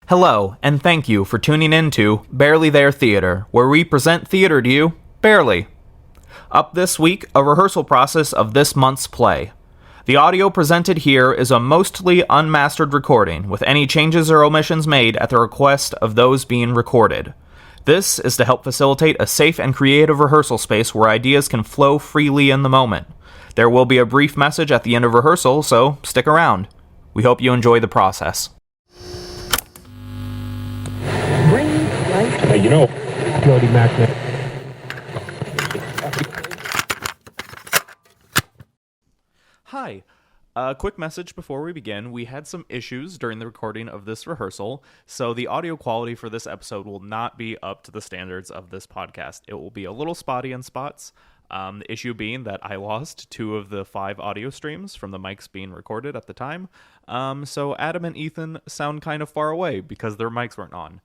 Hello, and thank you for tuning in to Barely There Theater, where we present theater to you, barely. Up this week, a rehearsal process of this month's play. The audio presented here is a mostly unmastered recording, with any changes or omissions made at the request of those being recorded. This is to help facilitate a safe and creative rehearsal space where ideas can flow freely in the moment. There will be a brief message at the end of rehearsal, so stick around. We hope you enjoy the process. Hey, Jody Mackman. Hi. A quick message before we begin. We had some issues during the recording of this rehearsal, so the audio quality for this episode will not be up to the standards of this podcast. It will be a little spotty in spots. The issue being that I lost 2 of the 5 audio streams from the mics being recorded at the time. So Adam and Ethan sound kind of far away because their mics weren't on.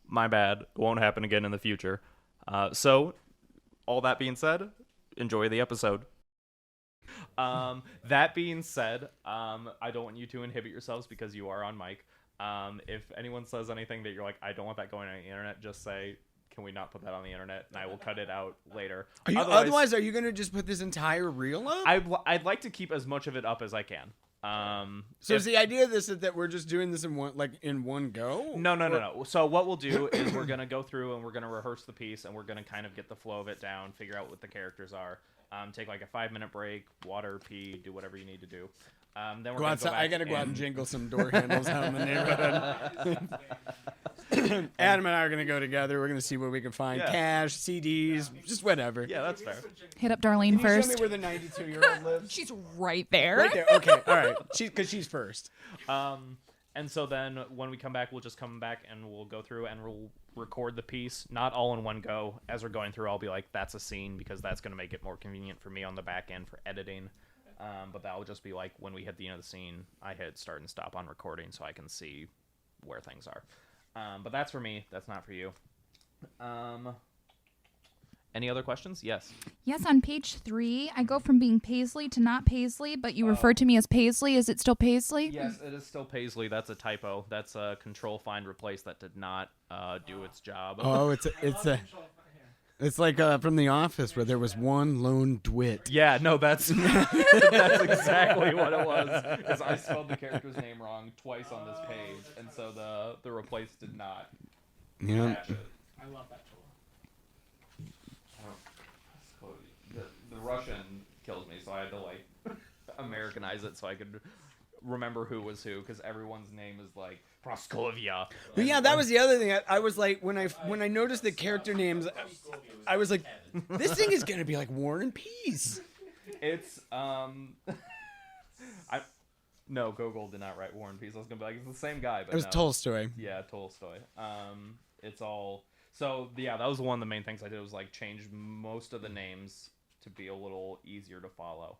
My bad. It won't happen again in the future. So, all that being said, enjoy the episode. That being said, I don't want you to inhibit yourselves because you are on mic. If anyone says anything that you're like, I don't want that going on the internet, just say, can we not put that on the internet? And I will cut it out later. Otherwise, are you going to just put this entire reel up? I'd like to keep as much of it up as I can. So is the idea of this is that we're just doing this in one go? No. So what we'll do is we're gonna go through and we're gonna rehearse the piece and we're gonna kind of get the flow of it down, figure out what the characters are. Take like a 5-minute break, water, pee, do whatever you need to do. Then we're gonna go back. I gotta go out and jingle some door handles out in the neighborhood. Adam and I are gonna go together. We're gonna see what we can find: cash, CDs, just whatever. Yeah, that's fair. Hit up Darlene first. Show me where the 92-year-old lives. She's right there. Right there. Okay. All right. Because she's first. And so then when we come back, we'll just come back and we'll go through and we'll record the piece, not all in one go. As we're going through, I'll be like, that's a scene, because that's going to make it more convenient for me on the back end for editing. But that will just be like when we hit the end of the scene, I hit start and stop on recording so I can see where things are. But that's for me. That's not for you. Any other questions? Yes. Yes, on page 3, I go from being Paisley to not Paisley, but you refer to me as Paisley. Is it still Paisley? Yes, it is still Paisley. That's a typo. That's a control find replace that did not do its job. Oh, it's like from The Office where there was one lone dwit. Yeah, no, that's that's exactly what it was. Is I spelled the character's name wrong twice on this page, and so the replace did not. Yeah. Match it. I love that tool. The Russian kills me, so I had to like Americanize it so I could remember who was who, because everyone's name is like Praskovia. But yeah, that was the other thing. I was like, when I noticed the character names, I was like, this thing is gonna be like War and Peace. It's no, Gogol did not write War and Peace. I was gonna be like, it's the same guy, but it was no. Tolstoy. Yeah, Tolstoy. It's all so yeah. That was one of the main things I did, was like change most of the names to be a little easier to follow.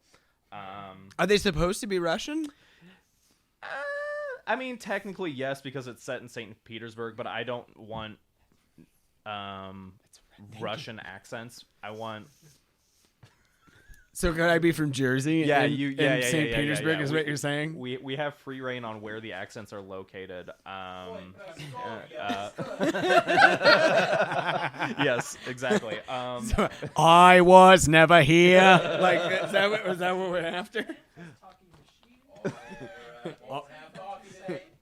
Are they supposed to be Russian? I mean, technically yes, because it's set in St. Petersburg, but I don't want Russian accents. I want. So could I be from Jersey? Yeah, and, yeah, St. Petersburg is what you're saying? We have free reign on where the accents are located. Yes, exactly. So, I was never here. Like, is that what we're after?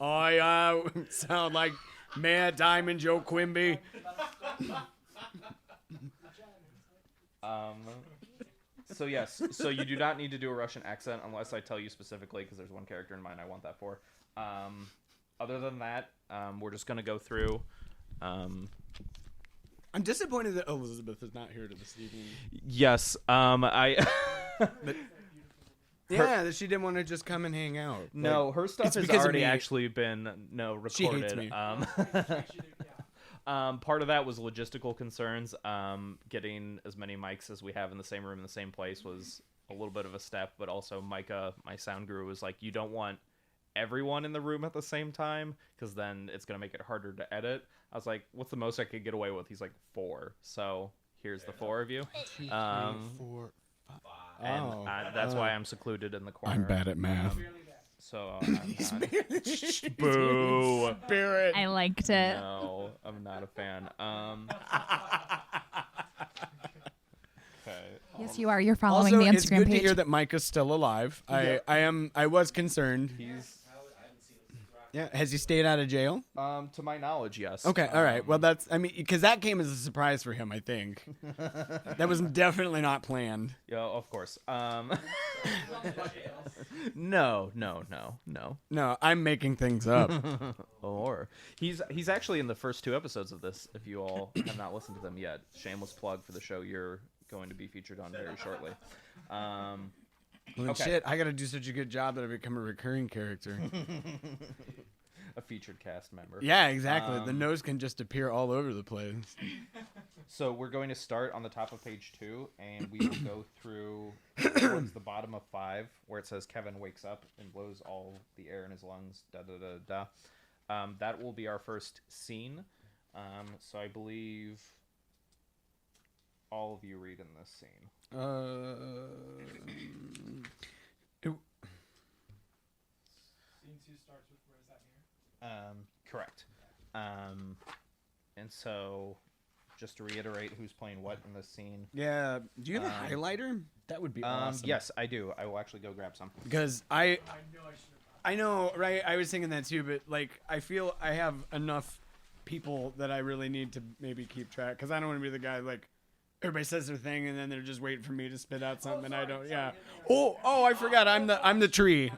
I sound like Mayor Diamond Joe Quimby. So yes, so you do not need to do a Russian accent unless I tell you specifically, because there's one character in mind I want that for. Other than that, we're just gonna go through. I'm disappointed that Elizabeth is not here this evening. Yes, that she didn't want to just come and hang out. No, her stuff has already actually been recorded. She hates me. Part of that was logistical concerns. Getting as many mics as we have in the same room in the same place was a little bit of a step, but also Micah, my sound guru, was like, you don't want everyone in the room at the same time, because then it's going to make it harder to edit. I was like, what's the most I could get away with? He's like, 4. So here's the 4 of you. 2, 3, 4, 5. And that's why I'm secluded in the corner. I'm bad at math. So I'm not. Boo. Spirit. I liked it. No, I'm not a fan. Okay. Yes, you are. You're following Also, the Instagram it's good page. to hear that Micah's still alive. I was concerned. He's Yeah. Has he stayed out of jail? to my knowledge, yes. Okay. All right. Well, because that came as a surprise for him, I think. That was definitely not planned. Yeah, of course. No. No, I'm making things up. Or he's actually in the first 2 episodes of this. If you all have not listened to them yet, shameless plug for the show you're going to be featured on very shortly. Well, Okay. shit, I got to do such a good job that I become a recurring character. A featured cast member. Yeah, exactly. The nose can just appear all over the place. So we're going to start on the top of page 2, and we will go through towards the bottom of 5, where it says Kevin wakes up and blows all the air in his lungs. Da da da da. That will be our first scene. So I believe all of you read in this scene. Correct. And so, just to reiterate, who's playing what in this scene? Yeah. Do you have a highlighter? That would be awesome. Yes, I do. I will actually go grab some. Because I know, right? I was thinking that too, but like, I feel I have enough people that I really need to maybe keep track. Because I don't want to be the guy like everybody says their thing and then they're just waiting for me to spit out something and I don't. Yeah. Oh, I forgot. I'm the tree.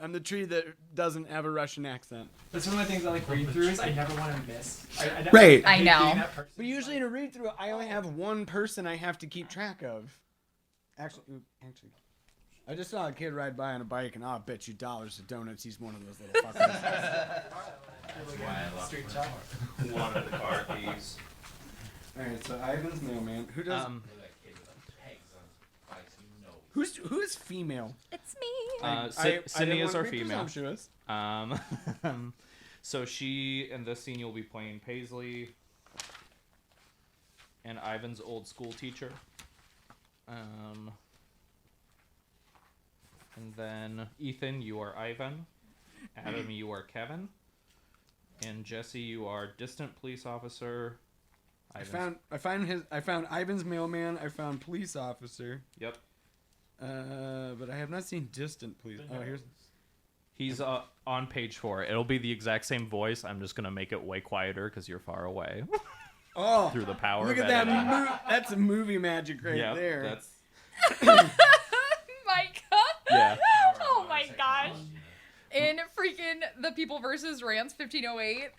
I'm the tree that doesn't have a Russian accent. That's one of the things I like read throughs. I never want to miss. Right. I hate know. being that person. But usually in a read through, I only have one person I have to keep track of. Actually, I just saw a kid ride by on a bike, and I'll bet you dollars to donuts he's one of those little fuckers. Street talk. One of the car thieves. All right, so Ivan's mailman. Who does? Who is female? It's me. Sydney is our be female. presumptuous. So she, in this scene, you'll be playing Paisley and Ivan's old school teacher. And then Ethan, you are Ivan. Adam, you are Kevin. And Jesse, you are distant police officer. I found Ivan's mailman. I found police officer. Yep. But I have not seen distant police. Oh, He's on page 4. It'll be the exact same voice. I'm just gonna make it way quieter because you're far away. Oh, Through the power. look of at that! editing. That's a movie magic right Yep, there. That's Micah. yeah. Oh my gosh. In freaking The People versus Rants 1508,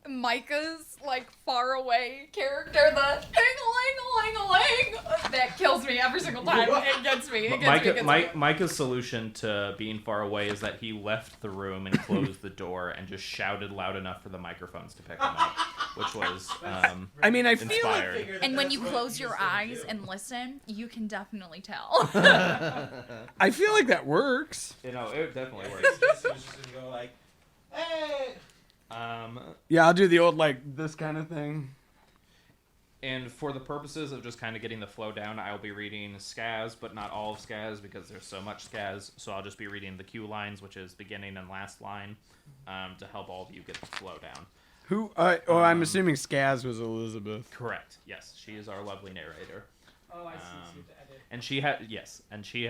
Micah's like far away character, the ling-a-ling-a-ling-a-ling, that kills me every single time. It gets me. It gets me. Micah's solution to being far away is that he left the room and closed the door and just shouted loud enough for the microphones to pick him up, which was I mean, I feel inspired. And when you close your eyes and listen, you can definitely tell. I feel like that works. You know, it definitely works. Go like, hey. Yeah, I'll do the old like this kind of thing. And for the purposes of just kind of getting the flow down, I'll be reading Skaz, but not all of Skaz because there's so much Skaz. So I'll just be reading the cue lines, which is beginning and last line, to help all of you get the flow down. Who? I'm assuming Skaz was Elizabeth. Correct. Yes, she is our lovely narrator. Oh, I see. So you have to edit. And she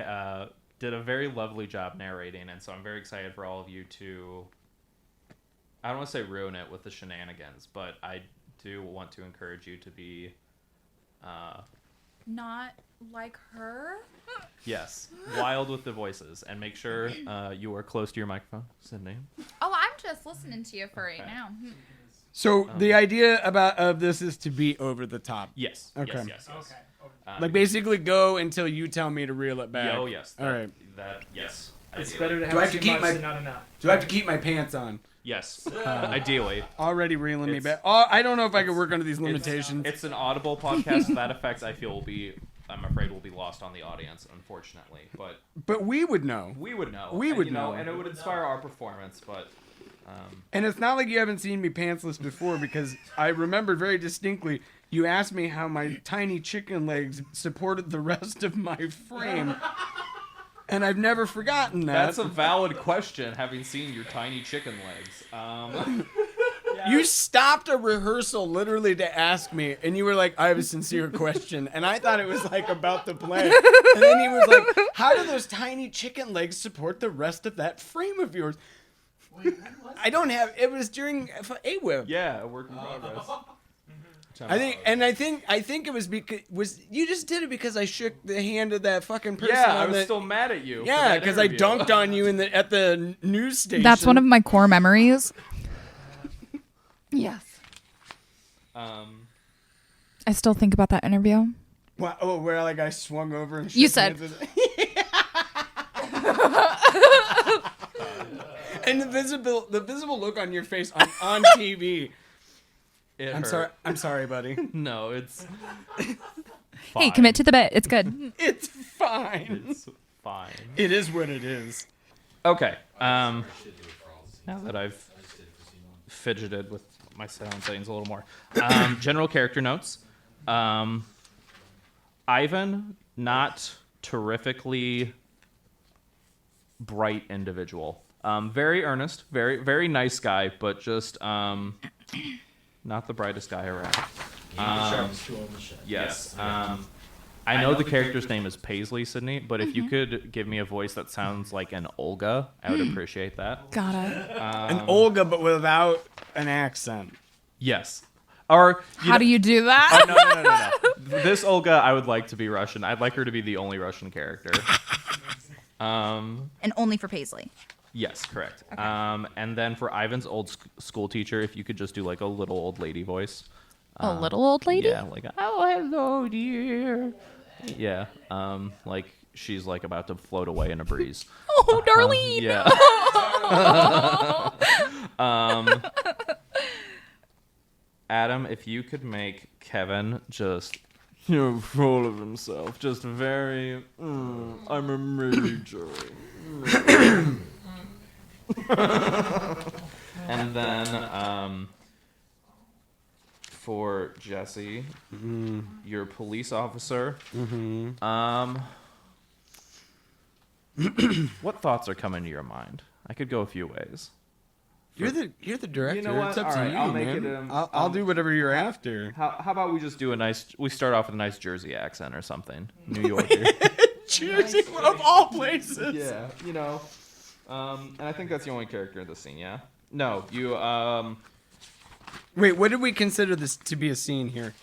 did a very lovely job narrating, and so I'm very excited for all of you to. I don't want to say ruin it with the shenanigans, but I do want to encourage you to be. Not like her. Yes, wild with the voices, and make sure you are close to your microphone, Sydney. Oh, I'm just listening to you for right Okay. now. So the idea of this is to be over the top. Yes. Okay. Yes. Okay. Like basically go until you tell me to reel it back. Oh yes. All right. Yes. It's Ideally. better to Do I have have to too keep much my- than not enough. Do I have to keep my pants on? Yes. Ideally. Already reeling me It's- back. Oh, I don't know if I could work under these limitations. It's an audible podcast. That effect, I feel, I'm afraid, will be lost on the audience, unfortunately. But But we would know. we would know. We and, would you know, know. and it would inspire our performance. But And it's not like you haven't seen me pantsless before because I remember very distinctly You asked me how my tiny chicken legs supported the rest of my frame. And I've never forgotten that. That's a valid question, having seen your tiny chicken legs. You stopped a rehearsal literally to ask me, and you were like, I have a sincere question. And I thought it was like about the play. And then he was like, how do those tiny chicken legs support the rest of that frame of yours? Wait, when was I don't have, it was during A-Whip. Yeah, a work in progress. I think it was because you just did it because I shook the hand of that fucking person. Yeah, I on was the, still mad at you. yeah, because I dunked on you at the news station. That's one of my core memories. Yes. I still think about that interview. Wow, where like I swung over and You shook said. hands with- And the visible look on your face on TV. It I'm hurt. sorry. I'm sorry, buddy. No, it's Hey, fine. commit to the bit. It's good. It's fine. It's fine. It is what it is. Okay. Now that I've fidgeted with my sound settings a little more, general character notes. Ivan, not terrifically bright individual. Very earnest, very very nice guy, but just not the brightest guy around. Yes. I know the character's name is Paisley, Sydney, but if you could give me a voice that sounds like an Olga, I would appreciate that. Got it. An Olga, but without an accent. Yes. Or How do you do that? no. This Olga, I would like to be Russian. I'd like her to be the only Russian character. And only for Paisley. Yes, correct. And then for Ivan's old school teacher, if you could just do like a little old lady voice. A little old lady? Yeah, like oh hello dear. Yeah, like she's like about to float away in a breeze. Oh, Darlene. Yeah. Adam, if you could make Kevin just full of himself, just very, I'm a major. And then for Jesse, your police officer. What thoughts are coming to your mind? I could go a few ways. You're the director. You know what? It's up All to right, you, I'll make man. it, I'll do whatever you're after. How about we just do we start off with a nice Jersey accent or something. New Yorker. Jersey, of all places. Yeah, you know. And I think that's the only character in the scene, yeah? No, you, Wait, what did we consider this to be a scene here?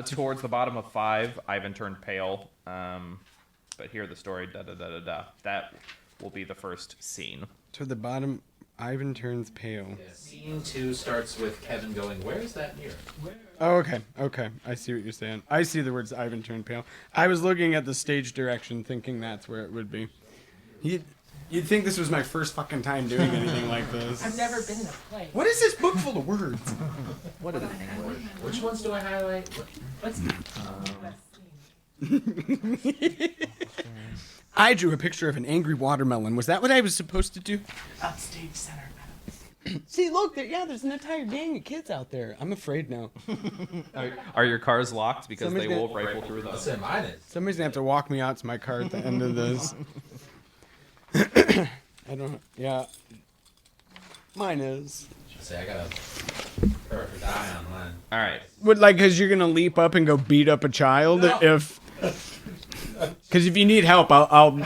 towards the bottom of 5, Ivan turned pale. But hear the story, da-da-da-da-da. That will be the first scene. To the bottom, Ivan turns pale. Yeah, scene 2 starts with Kevin going, "Where's that mirror?" Oh, okay. I see what you're saying. I see the words Ivan turned pale. I was looking at the stage direction thinking that's where it would be. You'd think this was my first fucking time doing anything like this. I've never been in a play. What is this book full of words? What is English? Which ones do I highlight? What's I drew a picture of an angry watermelon. Was that what I was supposed to do? Outstage center? See, look, there's an entire gang of kids out there. I'm afraid now. Are your cars locked? Because Somebody's they will gonna- rifle through them. I'll say mine is. Somebody's gonna have to walk me out to my car at the end of this. I don't. Yeah. Mine is. Say I got a perfect eye on mine. All right. Would like, cause you're gonna leap up and go beat up a child if. Cause if you need help, I'm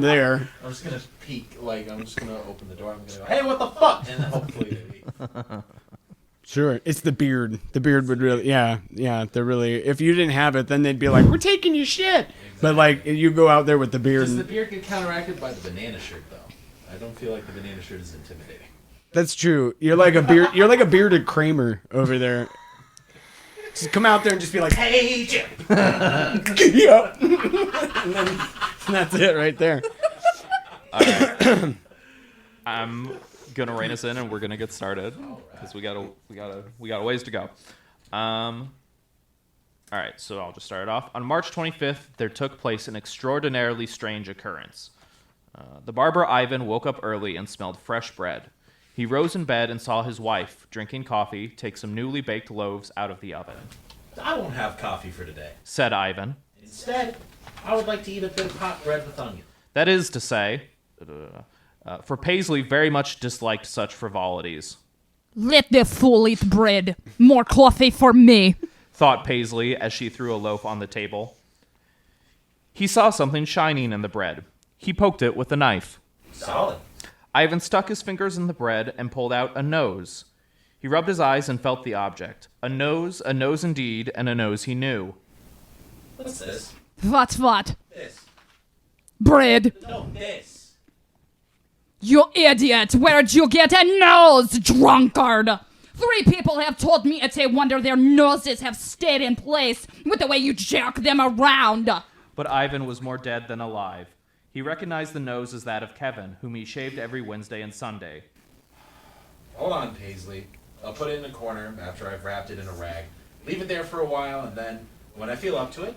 there. I'm just gonna peek, like I'm just gonna open the door. I'm gonna go, "Hey, what the fuck?" And then hopefully they leave. Sure, it's the beard. The beard would really, yeah. They're really. If you didn't have it, then they'd be like, "We're taking your shit." But like, you go out there with the beard. Does the And, beard get counteracted by the banana shirt though? I don't feel like the banana shirt is intimidating. that's true. You're like a beard. You're like a bearded Kramer over there. Just come out there and just be like, Hey, Jim. "Yep," and then that's it right there. I'm gonna rein us in, and we're gonna get started because we got a ways to go. All right, so I'll just start it off. On March 25th, there took place an extraordinarily strange occurrence. The barber Ivan woke up early and smelled fresh bread. He rose in bed and saw his wife drinking coffee, take some newly baked loaves out of the oven. I won't have coffee for today. said Ivan. Instead, I would like to eat a bit of hot bread with onion. That is to say, for Paisley very much disliked such frivolities. Let the fool eat bread. More coffee for me. Thought Paisley as she threw a loaf on the table. He saw something shining in the bread. He poked it with a knife. Solid. Ivan stuck his fingers in the bread and pulled out a nose. He rubbed his eyes and felt the object. A nose indeed, and a nose he knew. What's this? What? This. Bread. No, this. You idiot! Where'd you get a nose, drunkard? 3 people have told me it's a wonder their noses have stayed in place with the way you jerk them around. But Ivan was more dead than alive. He recognized the nose as that of Kevin, whom he shaved every Wednesday and Sunday. Hold on, Paisley. I'll put it in the corner after I've wrapped it in a rag. Leave it there for a while, and then, when I feel up to it,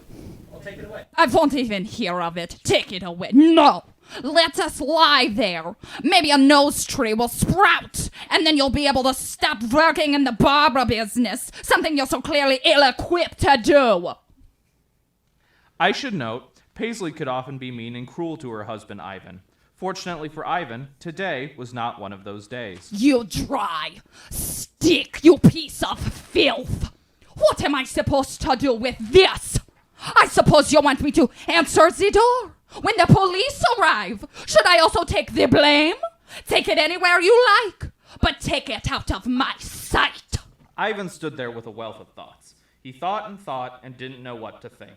I'll take it away. I won't even hear of it. Take it away. No! Let us lie there. Maybe a nose tree will sprout, and then you'll be able to stop working in the barber business, something you're so clearly ill-equipped to do. I should note, Paisley could often be mean and cruel to her husband, Ivan. Fortunately for Ivan, today was not one of those days. You dry stick, you piece of filth. What am I supposed to do with this? I suppose you want me to answer the door when the police arrive. Should I also take the blame? Take it anywhere you like, but take it out of my sight. Ivan stood there with a wealth of thoughts. He thought and didn't know what to think.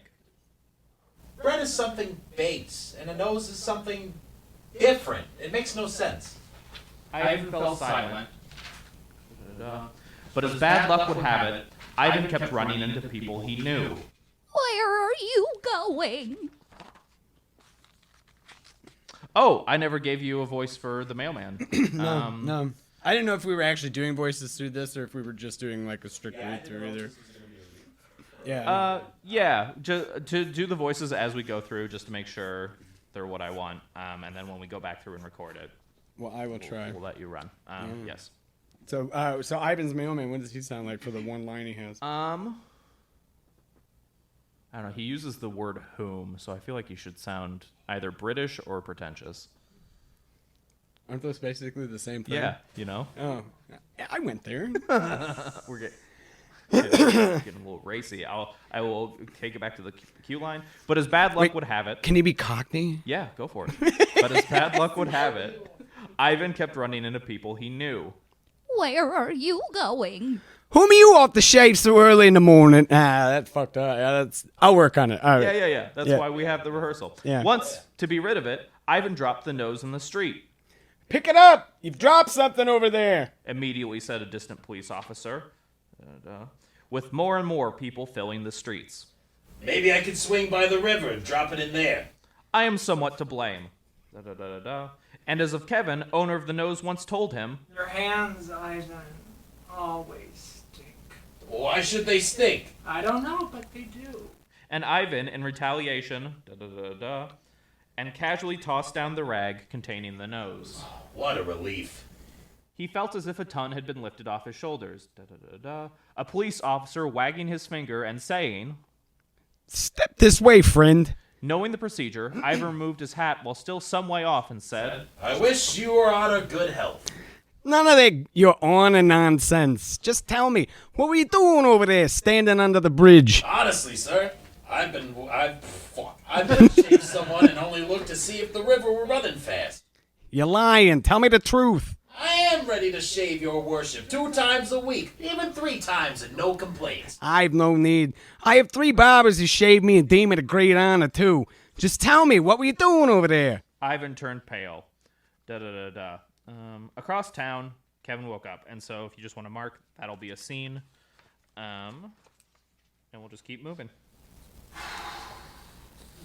Bread is something base, and a nose is something different. It makes no sense. Ivan fell silent. But as bad luck would have it, Ivan kept running into people he knew. Where are you going? Oh, I never gave you a voice for the mailman. No. I didn't know if we were actually doing voices through this or if we were just doing like a strict read through either. Yeah. To do the voices as we go through, just to make sure they're what I want, and then when we go back through and record it, Well, I will try. we'll let you run. Yes. So Ivan's mailman, what does he sound like for the one line he has? I don't know. He uses the word whom, so I feel like he should sound either British or pretentious. Aren't those basically the same thing? Yeah, you know. Oh, I went there. We're getting a little racy. I will take it back to the Q line. But as bad luck would have it, Can he be Cockney? yeah, go for it. But as bad luck would have it, Ivan kept running into people he knew. Where are you going? Whom are you off the shave so early in the morning? That's fucked up. Yeah, I'll work on it. All right. Yeah. That's Yeah. why we have the rehearsal. Yeah. Once, to be rid of it, Ivan dropped the nose in the street. Pick it up. You've dropped something over there. Immediately said a distant police officer, with more and more people filling the streets. Maybe I could swing by the river and drop it in there. I am somewhat to blame. And as of Kevin, owner of the nose, once told him, Your hands, Ivan, always stink. Why should they stink? I don't know, but they do. and Ivan, in retaliation, and casually tossed down the rag containing the nose. What a relief. He felt as if a ton had been lifted off his shoulders. A police officer wagging his finger and saying, Step this way, friend. Knowing the procedure, Ivan removed his hat while still some way off and said, I wish you were out of good health. None of that your honor nonsense. Just tell me, what were you doing over there standing under the bridge? Honestly, sir, I've been to shave someone and only looked to see if the river were running fast. You're lying. Tell me the truth. I am ready to shave your worship 2 times a week, even 3 times, and no complaints. I've no need. I have 3 barbers who shave me and deem it a great honor, too. Just tell me, what were you doing over there? Ivan turned pale. Across town, Kevin woke up, and so if you just want to mark, that'll be a scene. And we'll just keep moving.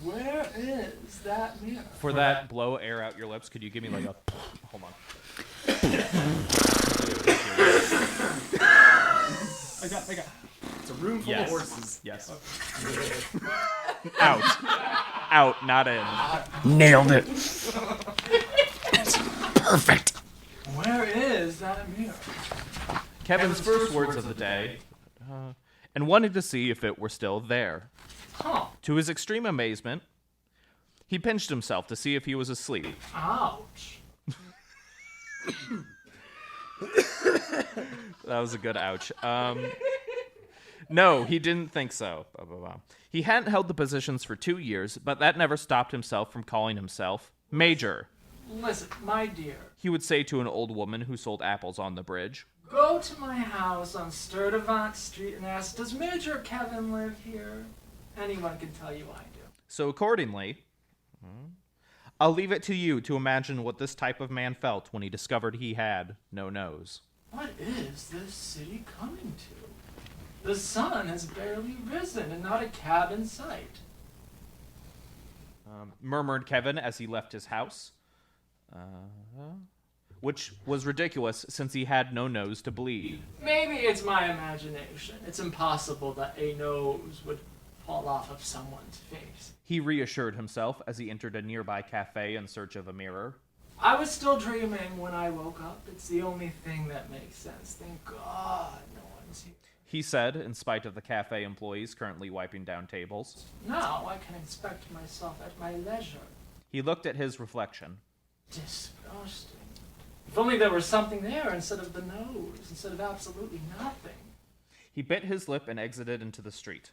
Where is that mirror? For that, blow air out your lips. Could you give me like a... Hold on. I got. It's a room full Yes. of horses. Yes. Out. Out, not in. Nailed it. Perfect. Where is that mirror? Kevin's first words of the day. and wanted to see if it were still there. Huh. To his extreme amazement, he pinched himself to see if he was asleep. Ouch. That was a good ouch. No, he didn't think so. Blah, blah, blah. He hadn't held the positions for 2 years, but that never stopped himself from calling himself Major. Listen, my dear. He would say to an old woman who sold apples on the bridge. Go to my house on Sturdivant Street and ask, does Major Kevin live here? Anyone can tell you I do. So accordingly, I'll leave it to you to imagine what this type of man felt when he discovered he had no nose. What is this city coming to? The sun has barely risen and not a cab in sight. Murmured Kevin as he left his house. Which was ridiculous since he had no nose to bleed. Maybe it's my imagination. It's impossible that a nose would fall off of someone's face. He reassured himself as he entered a nearby cafe in search of a mirror. I was still dreaming when I woke up. It's the only thing that makes sense. Thank God no one's here. He said, in spite of the cafe employees currently wiping down tables. Now I can inspect myself at my leisure. He looked at his reflection. Disgusting. If only there were something there instead of the nose, instead of absolutely nothing. He bit his lip and exited into the street.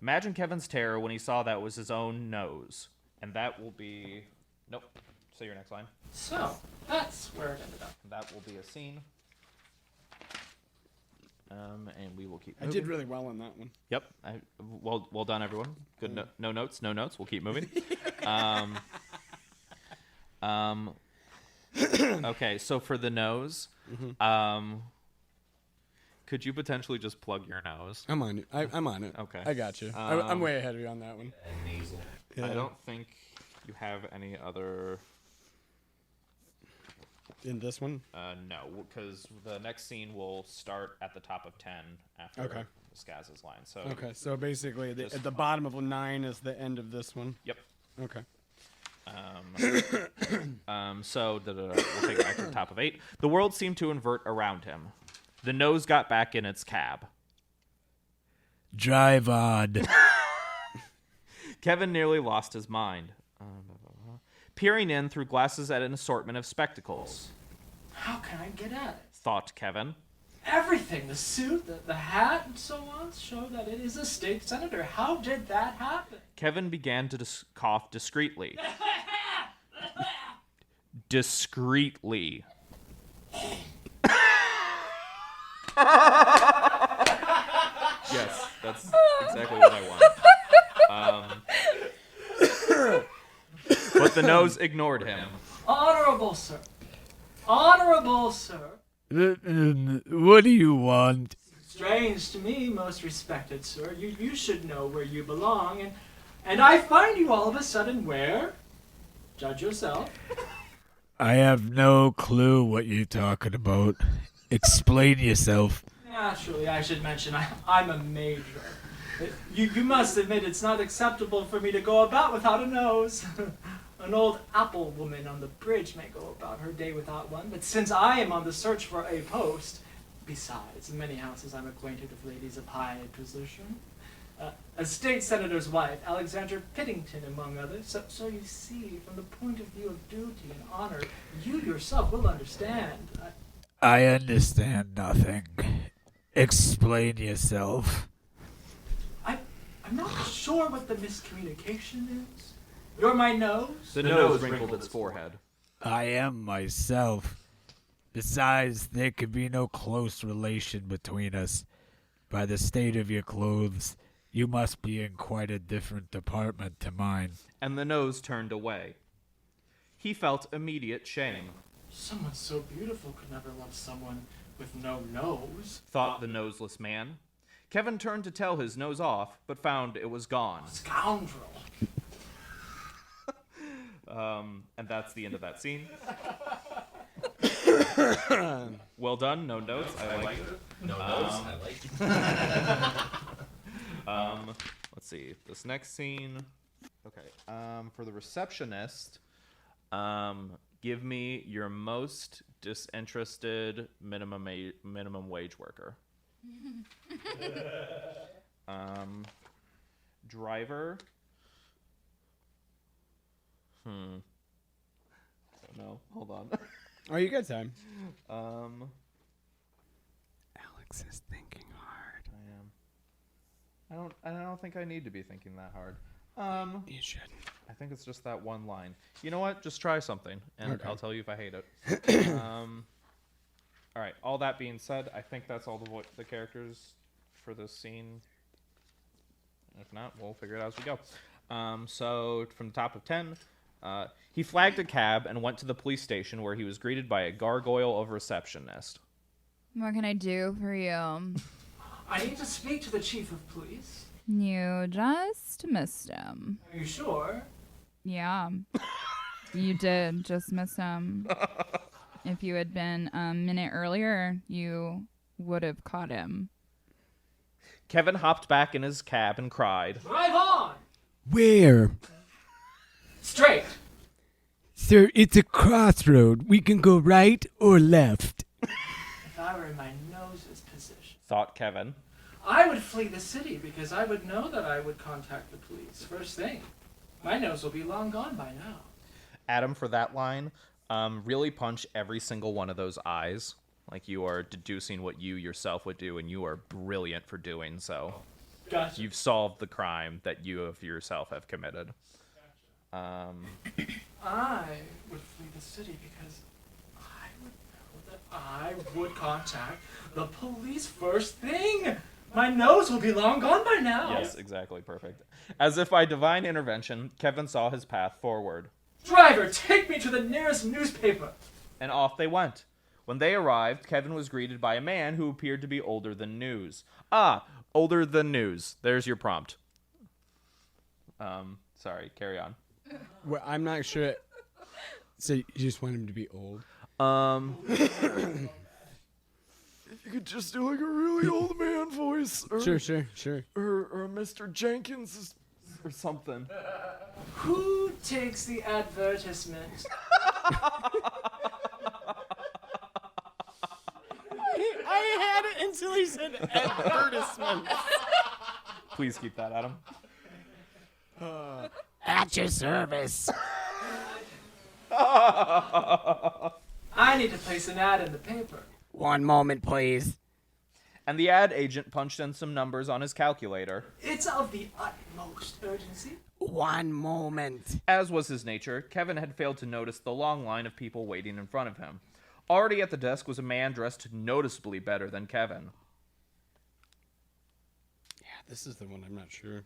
Imagine Kevin's terror when he saw that was his own nose. And that will be... Nope. Say your next line. So, that's where it ended up. That will be a scene. And we will keep I moving. did really well on that one. Yep. Well done, everyone. Good. No notes. No notes. We'll keep moving. Okay, so for the nose, could you potentially just plug your nose? I'm on it. I'm on it. Okay. I got you. I'm way ahead of you on that one. And nasal. Yeah. I don't think you have any other... In this one? No, because the next scene will start at the top of 10 after Okay. Skaz's line. So Okay, so basically This- at the bottom of 9 is the end of this one. Yep. Okay. So we'll take it back to the top of 8. The world seemed to invert around him. The nose got back in its cab. Drive on. Kevin nearly lost his mind. Peering in through glasses at an assortment of spectacles. How can I get at it? Thought Kevin. Everything, the suit, the hat, and so on, show that it is a state senator. How did that happen? Kevin began to cough discreetly. Discreetly. Yes, that's exactly what I want. But the nose ignored him. Honorable sir. Honorable sir. What do you want? Strange to me, most respected sir. You should know where you belong, and I find you all of a sudden where? Judge yourself. I have no clue what you're talking about. Explain yourself. Naturally, I should mention I'm a major. You must admit it's not acceptable for me to go about without a nose. An old apple woman on the bridge may go about her day without one, but since I am on the search for a post, besides, in many houses I'm acquainted with ladies of high position, a state senator's wife, Alexandra Piddington, among others. So you see, from the point of view of duty and honor, you yourself will understand. I understand nothing. Explain yourself. I'm not sure what the miscommunication is. You're my nose? The nose wrinkled its forehead. I am myself. Besides, there could be no close relation between us. By the state of your clothes, you must be in quite a different department to mine. And the nose turned away. He felt immediate shame. Someone so beautiful could never love someone with no nose. Thought the noseless man. Kevin turned to tell his nose off, but found it was gone. Scoundrel. And that's the end of that scene. Well done. No notes. I like it. No nose. I like it. Let's see. This next scene. Okay. For the receptionist, give me your most disinterested minimum wage worker. Driver. Don't know. Hold on. Oh, you got time. Alex is thinking hard. I am. I don't think I need to be thinking that hard. You should. I think it's just that one line. You know what? Just try something, and Okay. I'll tell you if I hate it. All right. All that being said, I think that's all the characters for this scene. If not, we'll figure it out as we go. So from the top of 10, he flagged a cab and went to the police station where he was greeted by a gargoyle of a receptionist. What can I do for you? I need to speak to the chief of police. You just missed him. Are you sure? Yeah. You did just miss him. If you had been a minute earlier, you would have caught him. Kevin hopped back in his cab and cried. Drive on! Where? Straight! Sir, it's a crossroad. We can go right or left. If I were in my nose's position, Thought Kevin. I would flee the city because I would know that I would contact the police first thing. My nose will be long gone by now. Adam, for that line, really punch every single one of those eyes. Like you are deducing what you yourself would do, and you are brilliant for doing so. Gotcha. You've solved the crime that you of yourself have committed. I would flee the city because I would know that I would contact the police first thing. My nose will be long gone by now. Yes, exactly. Perfect. As if by divine intervention, Kevin saw his path forward. Driver, take me to the nearest newspaper. And off they went. When they arrived, Kevin was greeted by a man who appeared to be older than news. Older than news. There's your prompt. Sorry, carry on. Well, I'm not sure. So you just want him to be old? If you could just do like a really old man voice. Or, Sure. Or Mr. Jenkins or something. Who takes the advertisement? I had it until he said advertisement. Please keep that, Adam. At your service. I need to place an ad in the paper. One moment, please. And the ad agent punched in some numbers on his calculator. It's of the utmost urgency. One moment. As was his nature, Kevin had failed to notice the long line of people waiting in front of him. Already at the desk was a man dressed noticeably better than Kevin. Yeah, this is the one. I'm not sure.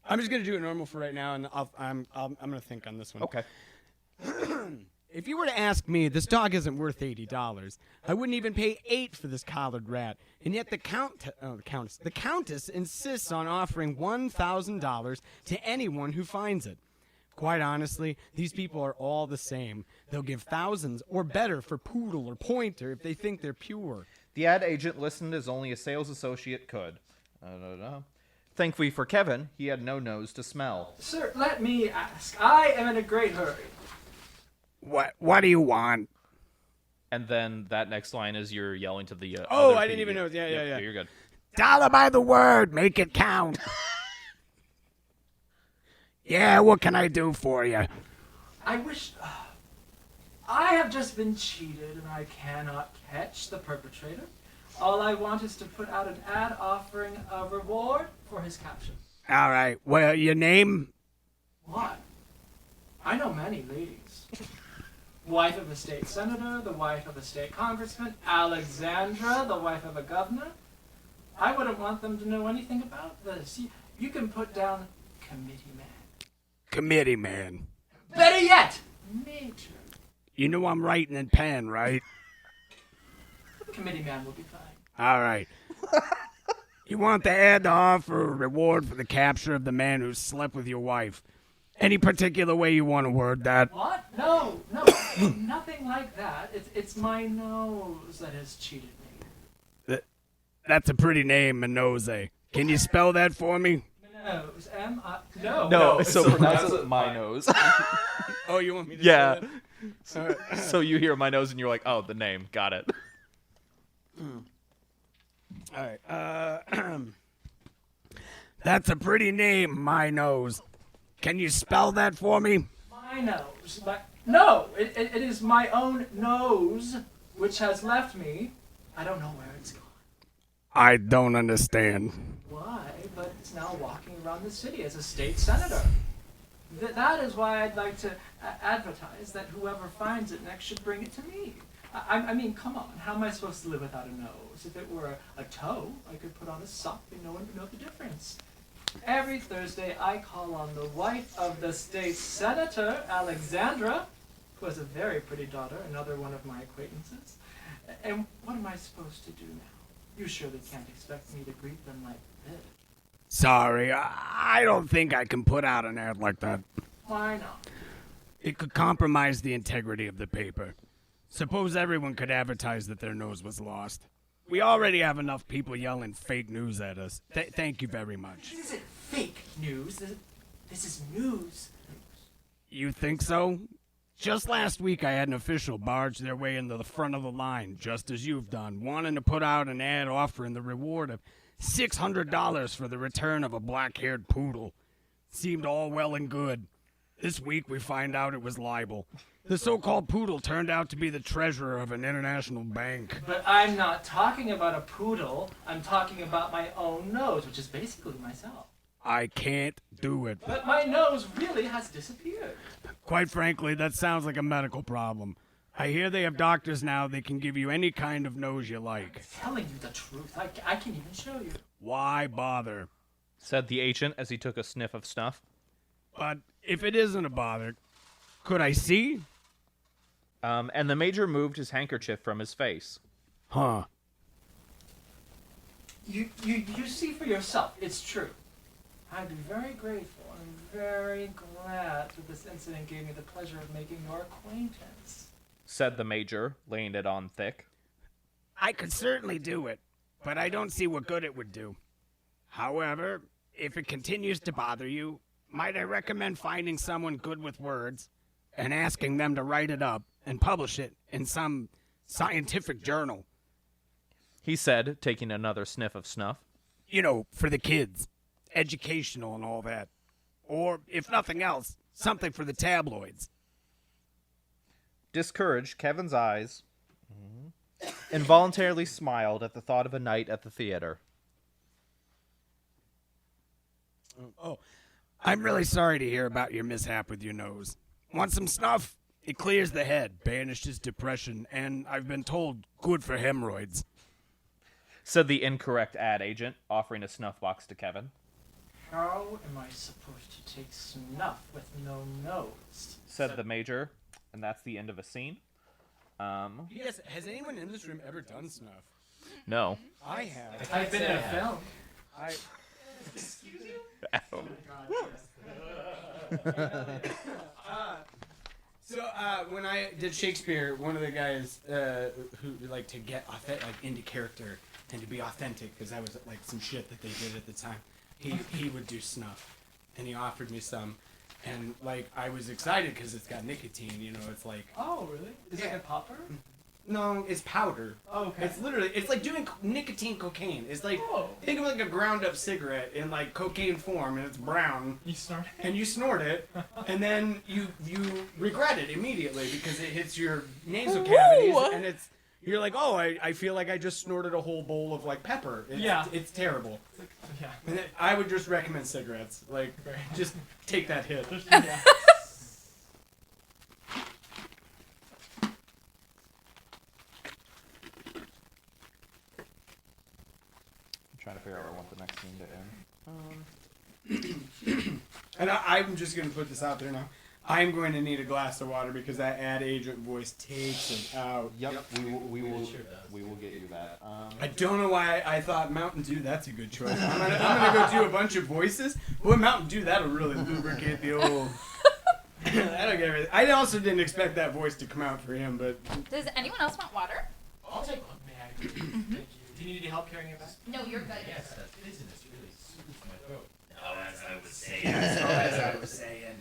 I'm just gonna do it normal for right now, and I'm gonna think on this one. Okay. If you were to ask me, this dog isn't worth $80. I wouldn't even pay $8 for this collared rat, and yet the countess insists on offering $1,000 to anyone who finds it. Quite honestly, these people are all the same. They'll give thousands or better for poodle or pointer if they think they're pure. The ad agent listened as only a sales associate could. Thankfully for Kevin, he had no nose to smell. Sir, let me ask. I am in a great hurry. What do you want? And then that next line is you're yelling to the Oh, other I didn't even PA. know. Yeah. Yep, You're good. Dollar by the word. Make it count. Yeah, what can I do for you? I wish... I have just been cheated and I cannot catch the perpetrator. All I want is to put out an ad offering a reward for his capture. All right. Well, your name? What? I know many ladies. Wife of a state senator, the wife of a state congressman, Alexandra, the wife of a governor. I wouldn't want them to know anything about this. You can put down committee man. Committee man. Better yet, major. You know I'm writing in pen, right? Committee man will be fine. All right. You want the ad to offer a reward for the capture of the man who slept with your wife. Any particular way you want to word that? What? No, nothing like that. It's my nose that has cheated me. That's a pretty name, Minose. Can you spell that for me? Nose, M-I... No. No, so pronounce it my nose. Oh, you want me to Yeah. say that? So you hear my nose and you're like, oh, the name. Got it. All right. That's a pretty name, My Nose. Can you spell that for me? My nose. No, it is my own nose, which has left me. I don't know where it's gone. I don't understand. Why? But it's now walking around the city as a state senator. That is why I'd like to advertise that whoever finds it next should bring it to me. I mean, come on. How am I supposed to live without a nose? If it were a toe, I could put on a sock and no one would know the difference. Every Thursday, I call on the wife of the state senator, Alexandra, who has a very pretty daughter, another one of my acquaintances. And what am I supposed to do now? You surely can't expect me to greet them like this. Sorry, I don't think I can put out an ad like that. Why not? It could compromise the integrity of the paper. Suppose everyone could advertise that their nose was lost. We already have enough people yelling fake news at us. Thank you very much. This isn't fake news. This is news. You think so? Just last week I had an official barge their way into the front of the line, just as you've done, wanting to put out an ad offering the reward of $600 for the return of a black-haired poodle. Seemed all well and good. This week we find out it was libel. The so-called poodle turned out to be the treasurer of an international bank. But I'm not talking about a poodle. I'm talking about my own nose, which is basically myself. I can't do it. But my nose really has disappeared. Quite frankly, that sounds like a medical problem. I hear they have doctors now that can give you any kind of nose you like. I'm telling you the truth. I can even show you. Why bother? Said the agent as he took a sniff of snuff. But if it isn't a bother, could I see? And the major moved his handkerchief from his face. Huh. You see for yourself. It's true. I'd be very grateful and very glad that this incident gave me the pleasure of making your acquaintance. Said the major, laying it on thick. I could certainly do it, but I don't see what good it would do. However, if it continues to bother you, might I recommend finding someone good with words and asking them to write it up and publish it in some scientific journal? He said, taking another sniff of snuff. You know, for the kids. Educational and all that. Or, if nothing else, something for the tabloids. Discouraged, Kevin's eyes involuntarily smiled at the thought of a night at the theater. Oh, I'm really sorry to hear about your mishap with your nose. Want some snuff? It clears the head, banishes depression, and I've been told good for hemorrhoids. Said the incorrect ad agent, offering a snuff box to Kevin. How am I supposed to take snuff with no nose? Said the major, and that's the end of a scene. Yes, has anyone in this room ever done snuff? No. I have. I've been in a film. Excuse you? So when I did Shakespeare, one of the guys who like to get into character and to be authentic, because that was like some shit that they did at the time. He would do snuff, and he offered me some, and like I was excited because it's got nicotine. You know, it's like Oh, really? Is it a popper? no, it's powder. Oh, okay. It's like doing nicotine cocaine. It's like think of like a ground up cigarette in like cocaine form, and it's brown. You snort it? And you snort it, and then you regret it immediately because it hits your nasal cavities, and you're like, oh, I feel like I just snorted a whole bowl of like pepper. It's terrible. Yeah. And then I would just recommend cigarettes. Like, just take that hit. Yeah. I'm trying to figure out where I want the next scene to end. And I'm just gonna put this out there now. I'm going to need a glass of water because that ad agent voice takes it out. Yep, we will get you that. I don't know why I thought Mountain Dew. That's a good choice. I'm gonna go do a bunch of voices. Boy, Mountain Dew, that'll really lubricate the old. That'll get everything. I also didn't expect that voice to come out for him, but Does anyone else want water? I'll take one. May I? Thank you. Do you need any help carrying it back? No, you're good. Yes, that business really soothes my throat. Now, as I was saying, as I was saying.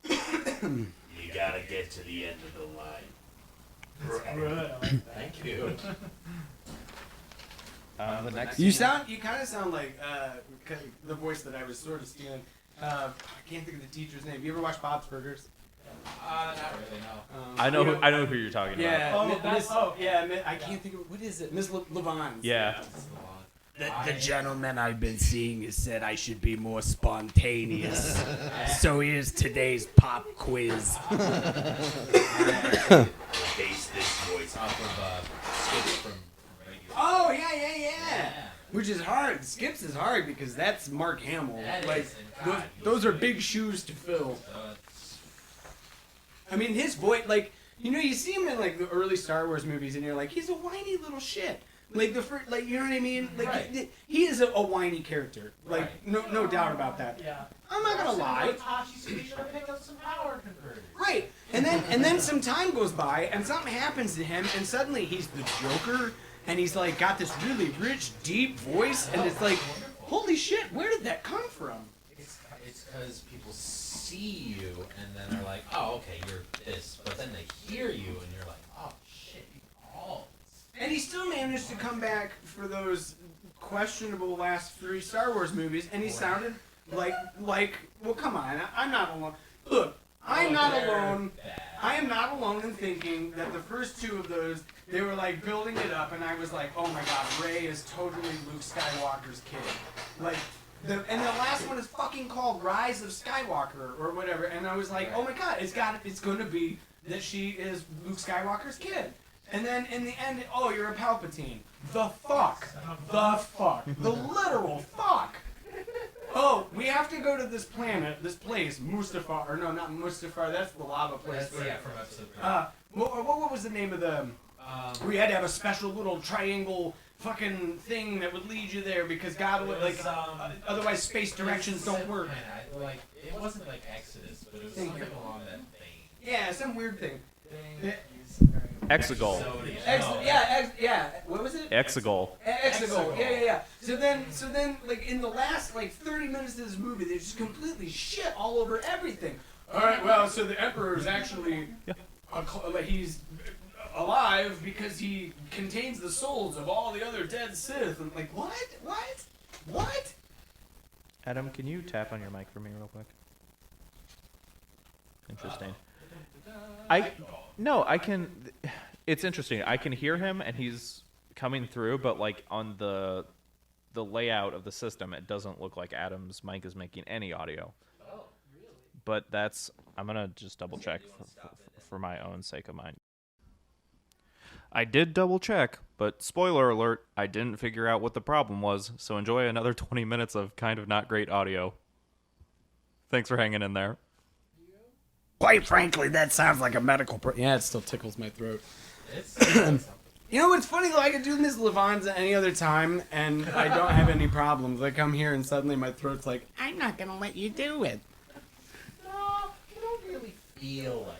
you gotta get to the end of the line. Right. Thank you. The next. You kind of sound like the voice that I was sort of stealing. I can't think of the teacher's name. You ever watch Bob's Burgers? Not really, no. I know who you're talking about. I can't think of it. What is it? Miss Levine. Yeah. The gentleman I've been seeing has said I should be more spontaneous. So here's today's pop quiz. Base this voice Off of Skips from Regular. Oh yeah. Which is hard. Skips is hard because that's Mark Hamill. That Like is, and God, those are big shoes to fill. I mean, his voice, like, you see him in like the early Star Wars movies, and you're like, he's a whiny little shit. Like the first, like, you know what I mean? Like Right. he is a whiny character. Like Right. no doubt about that. Yeah. I'm not gonna lie. Right. And then some time goes by and something happens to him and suddenly he's the Joker and he's like got this really rich, deep voice and it's like, holy shit, where did that come from? It's because people see you and then they're like, oh, okay, you're this. But then they hear you and you're like, oh, shit, you all this. And he still managed to come back for those questionable last 3 Star Wars movies and he sounded like well, come on, I'm not alone. Look, I'm not alone. I am not alone in thinking that the first 2 of those, they were like building it up, and I was like, oh my god, Rey is totally Luke Skywalker's kid. Like, and the last one is fucking called Rise of Skywalker or whatever, and I was like, oh my god, it's going to be that she is Luke Skywalker's kid. And then in the end, oh, you're a Palpatine. The fuck. The literal fuck. Oh, we have to go to this planet, this place, Mustafar, or no, not Mustafar, that's the lava place. That's, yeah, from episode 3. What was the name of the, we had to have a special little triangle fucking thing that would lead you there because God would, like, otherwise space directions don't work. Like, it wasn't like Exodus, but it was something along that vein. Yeah, some weird thing. Exegol. What was it? Exegol. Exegol. Yeah. So then, like in the last like 30 minutes of this movie, they just completely shit all over everything. All right. Well, so the Emperor is actually he's alive because he contains the souls of all the other dead Sith. And like, what? Adam, can you tap on your mic for me real quick? Interesting. I can. It's interesting. I can hear him, and he's coming through, but like on the layout of the system, it doesn't look like Adam's mic is making any audio. Oh, really? But I'm gonna just double check for my own sake of mine. I did double check, but spoiler alert, I didn't figure out what the problem was. So enjoy another 20 minutes of kind of not great audio. Thanks for hanging in there. Quite frankly, that sounds like a medical Yeah, it still tickles my throat. You know what's funny though? I could do Miss Levine's at any other time, and I don't have any problems. I come here and suddenly my throat's like, I'm not gonna let you do it. No, you don't really feel like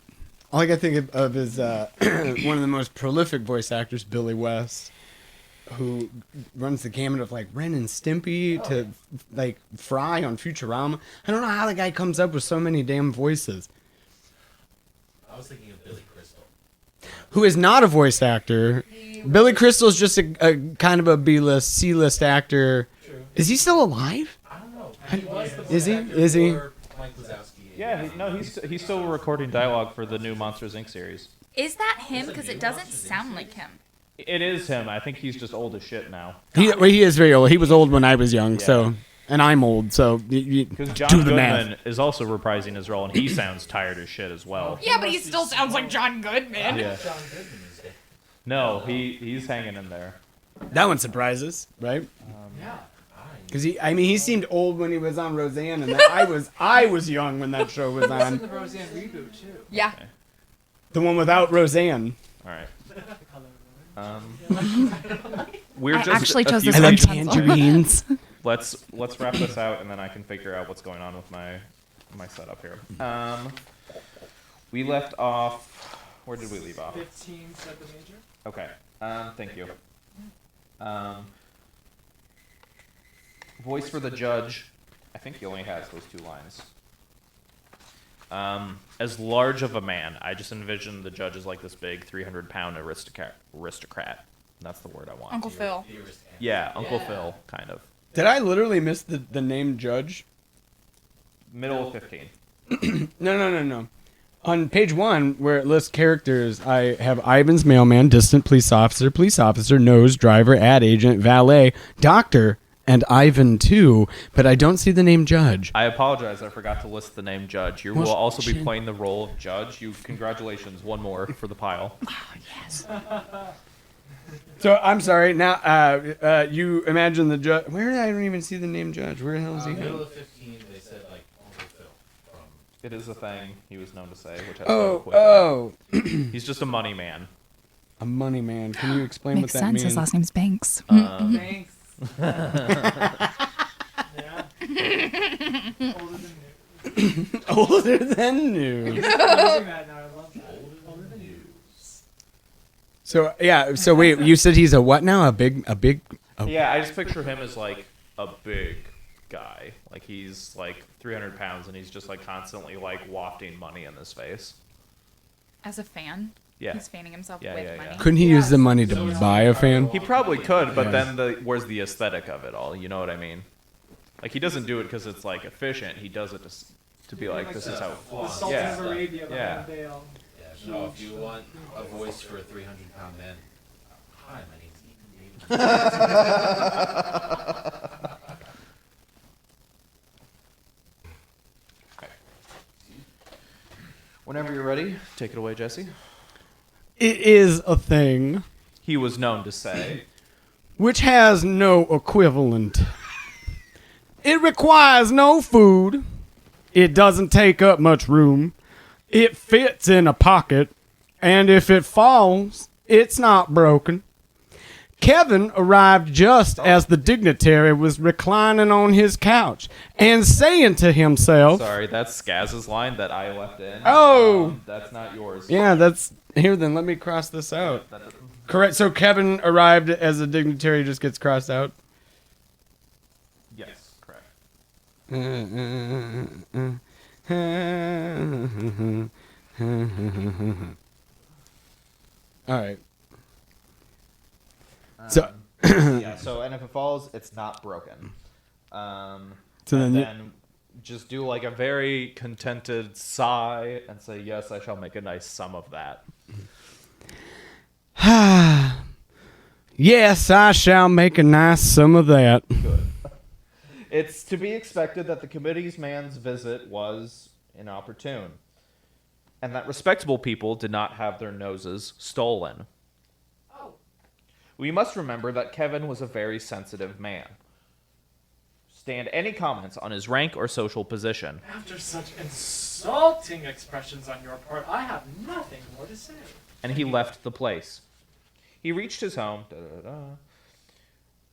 it. All I can think of is one of the most prolific voice actors, Billy West, who runs the gamut of like Ren and Stimpy to like Fry on Futurama. I don't know how the guy comes up with so many damn voices. I was thinking of Billy Crystal. Who is not a voice actor. Billy Crystal's just a kind of a B-list, C-list actor. True. Is he still alive? I don't know. He was the Is he? voice actor Is he? for Mike Wazowski. Yeah, he's still recording dialogue for the new Monsters Inc. series. Is that him? Because it doesn't sound like him. It is him. I think he's just old as shit now. He is very old. He was old when I was young, so, and I'm old, so Because John do the Goodman math. is also reprising his role, and he sounds tired as shit as well. Yeah, but he still sounds like John Goodman. Yeah. John Goodman is it. No, he's hanging in there. That one surprises, right? Yeah. Because he seemed old when he was on Roseanne, and I was young when that show was In on. the Roseanne reboot too. Yeah. The one without Roseanne. All right. The color. We're I just actually a chose few the I minutes- love tangerines. Let's wrap this out, and then I can figure out what's going on with my setup here. We left off. Where did we leave off? 15 second major. Okay. Thank you. Voice for the judge. I think he only has those 2 lines. As large of a man, I just envisioned the judge as like this big 300-pound aristocrat. That's the word I want. Uncle Phil. Yeah, Uncle Phil, kind of. Did I literally miss the name Judge? Middle of 15. No. On page 1, where it lists characters, I have Ivan's mailman, distant police officer, nose, driver, ad agent, valet, doctor, and Ivan too, but I don't see the name Judge. I apologize, I forgot to list the name Judge. You will also be playing the role of Judge. Congratulations, one more for the pile. Yes. So, I'm sorry, now, you imagine the Judge. Where did I don't even see the name Judge? Where the hell is he? Middle of 15, they said, like, Uncle Phil. It is a thing he was known to say, which I Oh. He's just a money man. A money man. Can you explain Makes what that sense. means? His last name's Banks. Thanks. Yeah. Older than news. So yeah. So wait, you said he's a what now? A big. Yeah, I just picture him as like a big guy. Like he's like 300 pounds and he's just like constantly like wafting money in his face. As a fan? Yeah. He's fanning himself Yeah, with yeah, money. yeah. Couldn't he use the money to buy a fan? He probably could, but then where's the aesthetic of it all? You know what I mean? Like he doesn't do it because it's like efficient. He does it to be like this is how. The Sultan Yeah. of Arabia Yeah. behind the veil. Yeah, no, if you want a voice for a 300-pound man, hi, my name's Whenever you're ready, take it away, Jesse. It is a thing He was known to say. which has no equivalent. It requires no food. It doesn't take up much room. It fits in a pocket. And if it falls, it's not broken. Kevin arrived just as the dignitary was reclining on his couch and saying to himself, Sorry, that's Skaz's line that I left in. Oh! That's not yours. yeah, that's here then let me cross this out. Correct. So Kevin arrived as a dignitary just gets crossed out. Yes, correct. All right. So Yeah, so and if it falls, it's not broken. So and then then just do like a very contented sigh and say, yes, I shall make a nice sum of that. yes, I shall make a nice sum of that. It's to be expected that the committee's man's visit was inopportune, and that respectable people did not have their noses stolen. We must remember that Kevin was a very sensitive man. Stand any comments on his rank or social position. After such insulting expressions on your part, I have nothing more to say. And he left the place. He reached his home,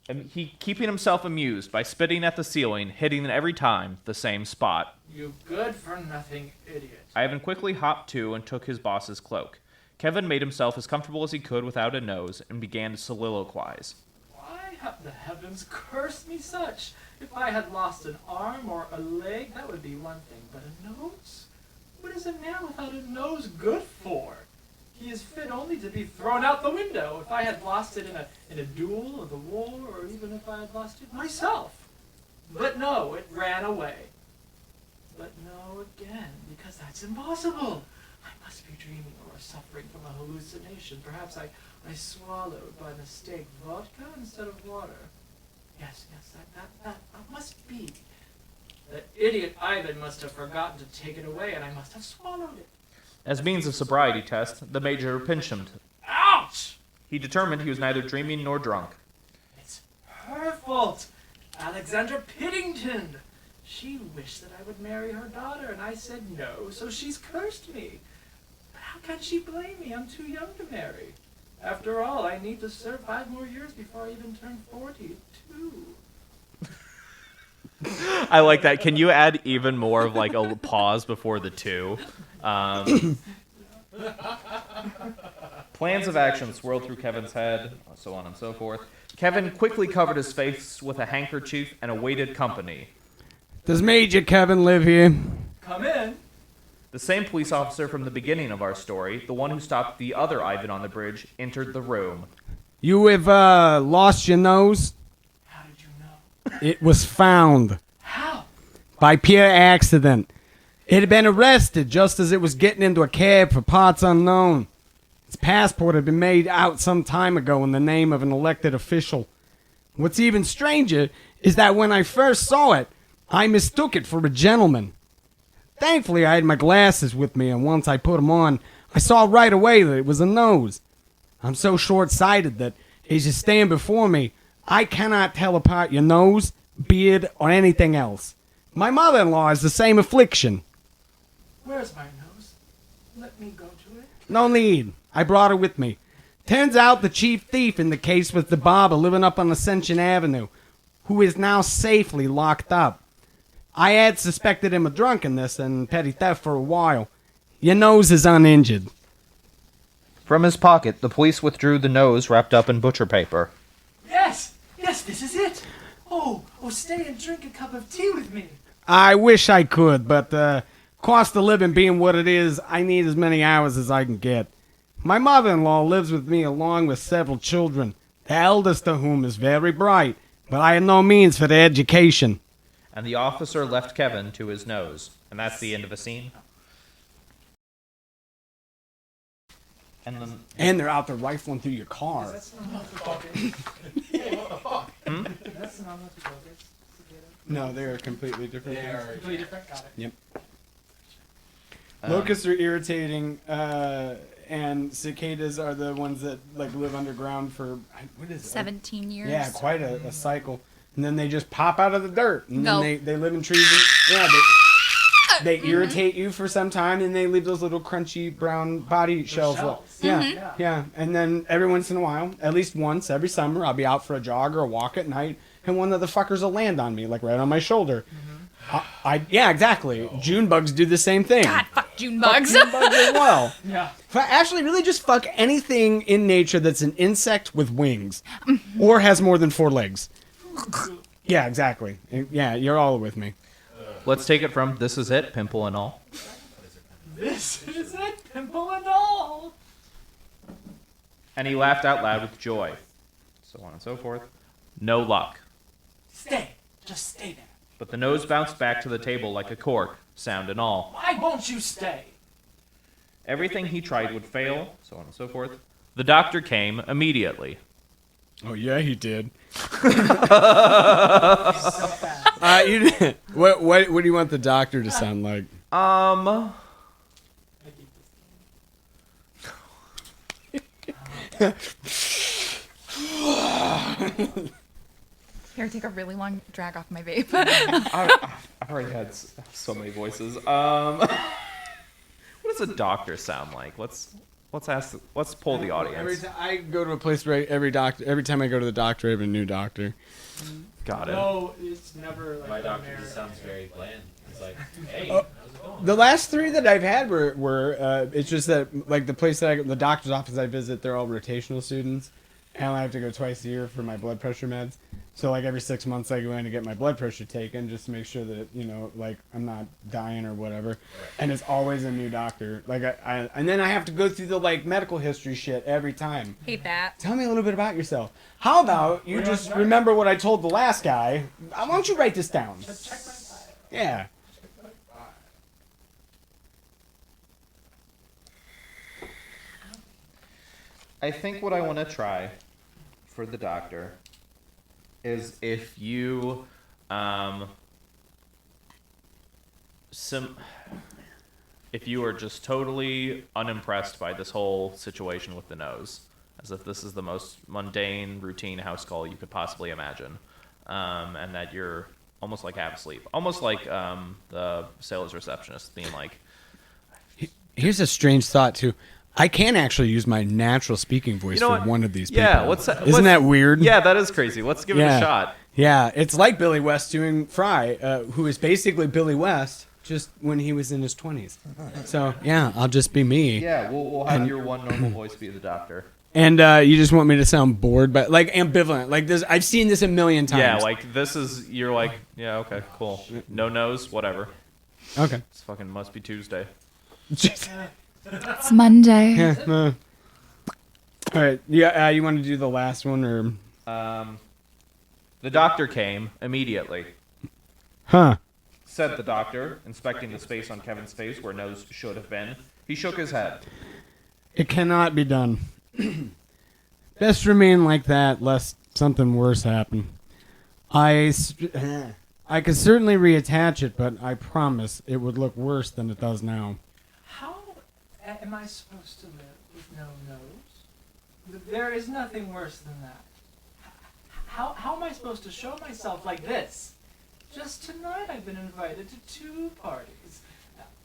and he keeping himself amused by spitting at the ceiling, hitting every time the same spot. You good-for-nothing idiot. Ivan quickly hopped to and took his boss's cloak. Kevin made himself as comfortable as he could without a nose and began to soliloquize. Why have the heavens cursed me such? If I had lost an arm or a leg, that would be one thing. But a nose? What is a man without a nose good for? He is fit only to be thrown out the window. If I had lost it in a duel or the war, or even if I had lost it myself. But no, it ran away. But no again, because that's impossible. I must be dreaming or suffering from a hallucination. Perhaps I swallowed by mistake vodka instead of water. Yes, that must be. That idiot Ivan must have forgotten to take it away, and I must have swallowed it. As means of sobriety test, the major pinched him. Ouch! He determined he was neither dreaming nor drunk. It's her fault. Alexandra Piddington. She wished that I would marry her daughter, and I said no, so she's cursed me. But how can she blame me? I'm too young to marry. After all, I need to serve 5 more years before I even turn 42. I like that. Can you add even more of like a pause before the 2? Plans of action swirled through Kevin's head, so on and so forth. Kevin quickly covered his face with a handkerchief and awaited company. Does Major Kevin live here? Come in. The same police officer from the beginning of our story, the one who stopped the other Ivan on the bridge, entered the room. You have lost your nose? How did you know? It was found. How? By pure accident. It had been arrested just as it was getting into a cab for parts unknown. Its passport had been made out some time ago in the name of an elected official. What's even stranger is that when I first saw it, I mistook it for a gentleman. Thankfully, I had my glasses with me, and once I put them on, I saw right away that it was a nose. I'm so short-sighted that as you stand before me, I cannot tell apart your nose, beard, or anything else. My mother-in-law has the same affliction. Where's my nose? Let me go to it. No need. I brought her with me. Turns out the chief thief in the case was the barber living up on Ascension Avenue, who is now safely locked up. I had suspected him of drunkenness and petty theft for a while. Your nose is uninjured. From his pocket, the police withdrew the nose wrapped up in butcher paper. Yes, this is it. Oh, stay and drink a cup of tea with me. I wish I could, but cost of living being what it is, I need as many hours as I can get. My mother-in-law lives with me along with several children, the eldest of whom is very bright, but I have no means for their education. And the officer left Kevin to his nose. And that's the end of a scene. And they're out there rifling through your car. That's not the focus. Hey, what the fuck? That's not the focus. No, they are completely different. They are Completely different. Got it. Yep. Locusts are irritating, and cicadas are the ones that like live underground for what is it? 17 years. Yeah, quite a cycle. And then they just pop out of the dirt, and Go. then they live in trees. They irritate you for some time, and they leave those little crunchy brown body shells. Yeah. And then every once in a while, at least once every summer, I'll be out for a jog or a walk at night, and one of the fuckers will land on me, like right on my shoulder. Yeah, exactly. June bugs do the same thing. God, fuck June bugs. June bugs as well. Yeah. Actually, really just fuck anything in nature that's an insect with wings or has more than 4 legs. Yeah, exactly. Yeah, you're all with me. Let's take it from This Is It, Pimple and All. This is it, pimple and all. And he laughed out loud with joy. So on and so forth. No luck. Stay. Just stay there. But the nose bounced back to the table like a cork, sound and all. Why won't you stay? Everything he tried would fail, so on and so forth. The doctor came immediately. Oh yeah, he did. So fast. What do you want the doctor to sound like? Here, take a really long drag off my vape. I've already had so many voices. What does a doctor sound like? Let's poll the audience. I go to a place where every time I go to the doctor, I have a new doctor. Got it. No, it's never like My doctor America. just sounds very bland. It's like, hey, Oh. how's it going? The last 3 that I've had were it's just that like the place that the doctor's office I visit, they're all rotational students, and I have to go twice a year for my blood pressure meds. So like every 6 months I go in to get my blood pressure taken just to make sure that like I'm not dying or whatever. And it's always a new doctor. Like I and then I have to go through the like medical history shit every time. Hate that. Tell me a little bit about yourself. How about you just remember what I told the last guy? Why don't you write this down? Check my file. Yeah. I think what I want to try for the doctor is if you if you are just totally unimpressed by this whole situation with the nose, as if this is the most mundane, routine house call you could possibly imagine, and that you're almost like half asleep, almost like the sales receptionist being like, Here's a strange thought too. I can actually use my natural speaking voice You know for what? one of these people. Yeah, Isn't that weird? Yeah, that is crazy. Let's give it a shot. Yeah, it's like Billy West doing Fry, who is basically Billy West, just when he was in his 20s. So, yeah, I'll just be me. Yeah, we'll have your one normal voice be the doctor. And you just want me to sound bored, but like ambivalent. Like this, I've seen this a million times. Yeah, like this is, you're like, yeah, okay, cool. No nose, whatever. Okay. It's fucking must be Tuesday. It's Monday. Yeah, All right. Yeah. You want to do the last one or? The doctor came immediately. Huh. Said the doctor, inspecting the space on Kevin's face where nose should have been. He shook his head. It cannot be done. Best remain like that, lest something worse happen. I could certainly reattach it, but I promise it would look worse than it does now. How am I supposed to live with no nose? There is nothing worse than that. How am I supposed to show myself like this? Just tonight I've been invited to 2 parties.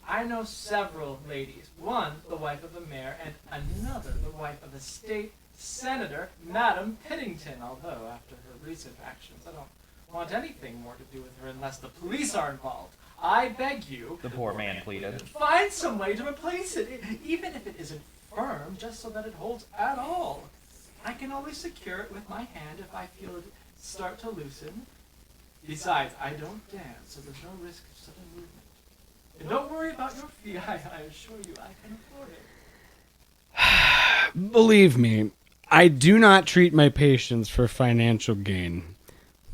I know several ladies. One, the wife of a mayor, and another, the wife of a state senator, Madam Piddington. Although, after her recent actions, I don't want anything more to do with her unless the police are involved. I beg you, The poor man pleaded. find some way to replace it, even if it isn't firm, just so that it holds at all. I can always secure it with my hand if I feel it start to loosen. Besides, I don't dance, so there's no risk of sudden movement. And don't worry about your fee. I assure you I can afford it. Believe me, I do not treat my patients for financial gain.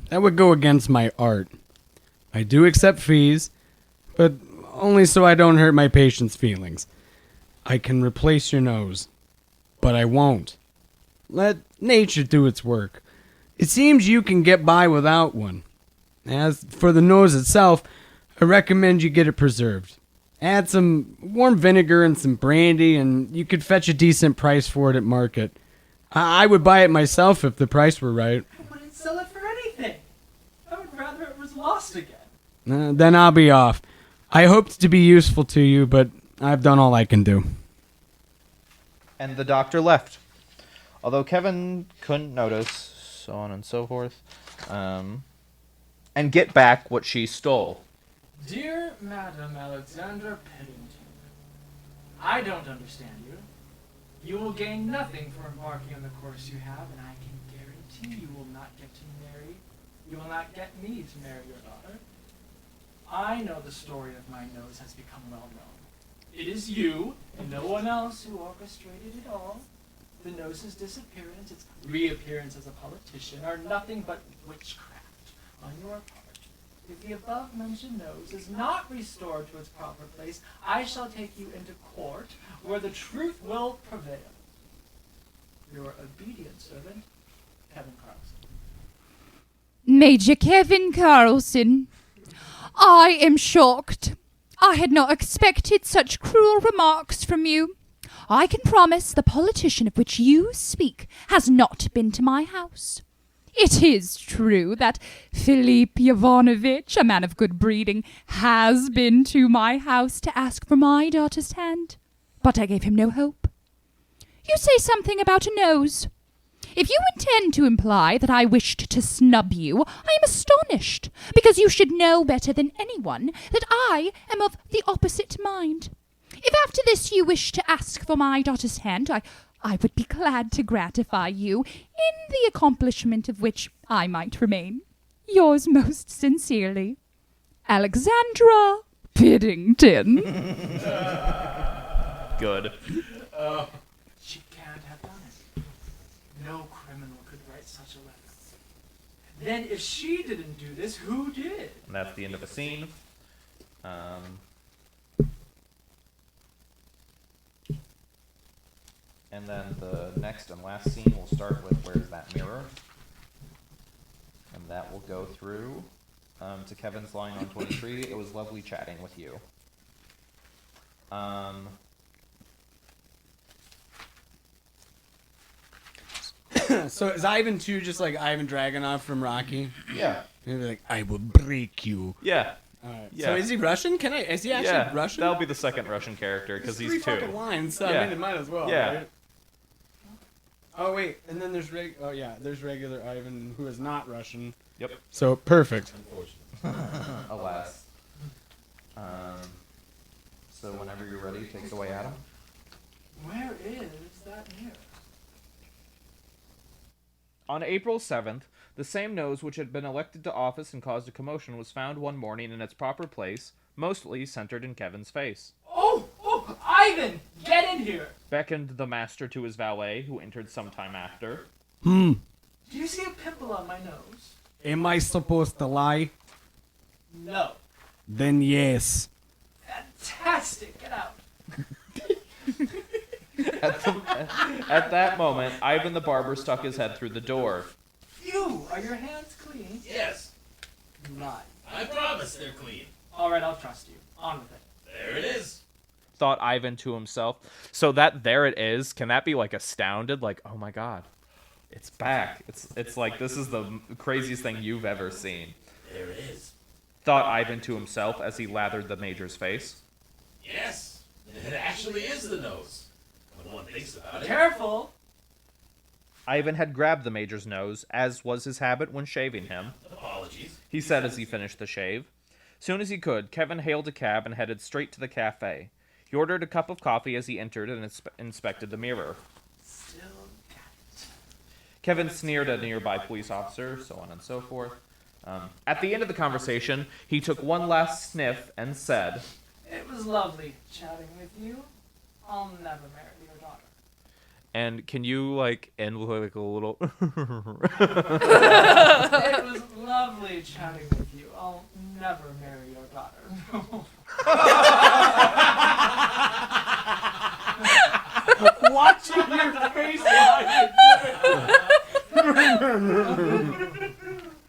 That would go against my art. I do accept fees, but only so I don't hurt my patients' feelings. I can replace your nose, but I won't. Let nature do its work. It seems you can get by without one. As for the nose itself, I recommend you get it preserved. Add some warm vinegar and some brandy, and you could fetch a decent price for it at market. I would buy it myself if the price were right. I wouldn't sell it for anything. I would rather it was lost again. Then I'll be off. I hoped to be useful to you, but I've done all I can do. And the doctor left. Although Kevin couldn't notice, so on and so forth, and get back what she stole. Dear Madam Alexandra Piddington, I don't understand you. You will gain nothing for embarking on the course you have, and I can guarantee you will not get to marry. You will not get me to marry your daughter. I know the story of my nose has become well known. It is you, and no one else, who orchestrated it all. The nose's disappearance, its reappearance as a politician, are nothing but witchcraft on your part. If the above-mentioned nose is not restored to its proper place, I shall take you into court, where the truth will prevail. Your obedient servant, Kevin Carlson. Major Kevin Carlson, I am shocked. I had not expected such cruel remarks from you. I can promise the politician of which you speak has not been to my house. It is true that Philippe Ivanovich, a man of good breeding, has been to my house to ask for my daughter's hand, but I gave him no hope. You say something about a nose. If you intend to imply that I wished to snub you, I am astonished, because you should know better than anyone that I am of the opposite mind. If after this you wish to ask for my daughter's hand, I would be glad to gratify you, in the accomplishment of which I might remain. Yours most sincerely, Alexandra Piddington. Good. She can't have done it. No criminal could write such a letter. Then if she didn't do this, who did? And that's the end of the scene. And then the next and last scene will start with Where's That Mirror? And that will go through to Kevin's line on 23. It was lovely chatting with you. So is Ivan 2 just like Ivan Dragunov from Rocky? Yeah. He'd be like, I will break you. Yeah. All right. Yeah. So is he Russian? Is he actually Russian? That'll be the second Russian character, because There's he's 3 two. fucking lines, so I Yeah. mean, it might as well. Yeah. Right? Oh, wait. And then there's there's regular Ivan who is not Russian. Yep. So, perfect. Alas. So whenever you're ready, take it away, Adam. Where is that mirror? On April 7th, the same nose which had been elected to office and caused a commotion was found one morning in its proper place, mostly centered in Kevin's face. Oh, Ivan, get in here! Beckoned the master to his valet, who entered some time after. Do you see a pimple on my nose? Am I supposed to lie? No. Then yes. Fantastic, get out. At that moment, Ivan the barber stuck his head through the door. Phew, are your hands clean? Yes, Nice. I promise they're clean. Alright, I'll trust you. On with it. There it is. Thought Ivan to himself. So that there it is, can that be like astounded? Like, oh my god, it's back. It's like this is the craziest thing you've ever seen. There it is. Thought Ivan to himself as he lathered the major's face. Yes, it actually is the nose. When one thinks about it. Careful! Ivan had grabbed the major's nose, as was his habit when shaving him. Apologies. He said as he finished the shave. Soon as he could, Kevin hailed a cab and headed straight to the cafe. He ordered a cup of coffee as he entered and inspected the mirror. Still got it. Kevin sneered at a nearby police officer, so on and so forth. At the end of the conversation, he took one last sniff and said, It was lovely chatting with you. I'll never marry your daughter. and can you, like, end with, like, a little... It was lovely chatting with you. I'll never marry your daughter. Watching your face while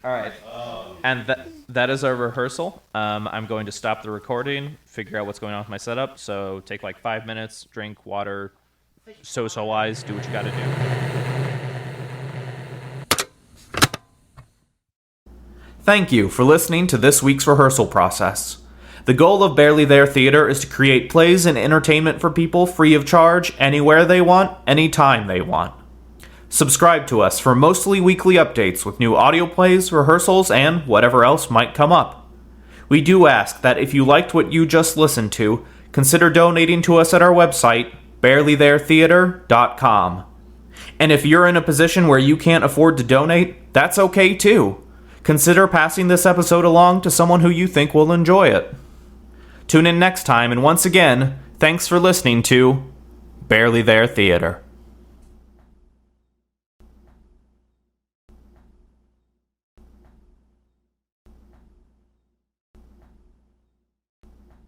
All right. And that is our rehearsal. I'm going to stop the recording, figure out what's going on with my setup. So take like 5 minutes, drink water, socialize, do what you got to do. Thank you for listening to this week's rehearsal process. The goal of Barely There Theater is to create plays and entertainment for people free of charge, anywhere they want, anytime they want. Subscribe to us for mostly weekly updates with new audio plays, rehearsals, and whatever else might come up. We do ask that if you liked what you just listened to, consider donating to us at our website, barelytheretheater.com. And if you're in a position where you can't afford to donate, that's okay too. Consider passing this episode along to someone who you think will enjoy it. Tune in next time, and once again, thanks for listening to Barely There Theater.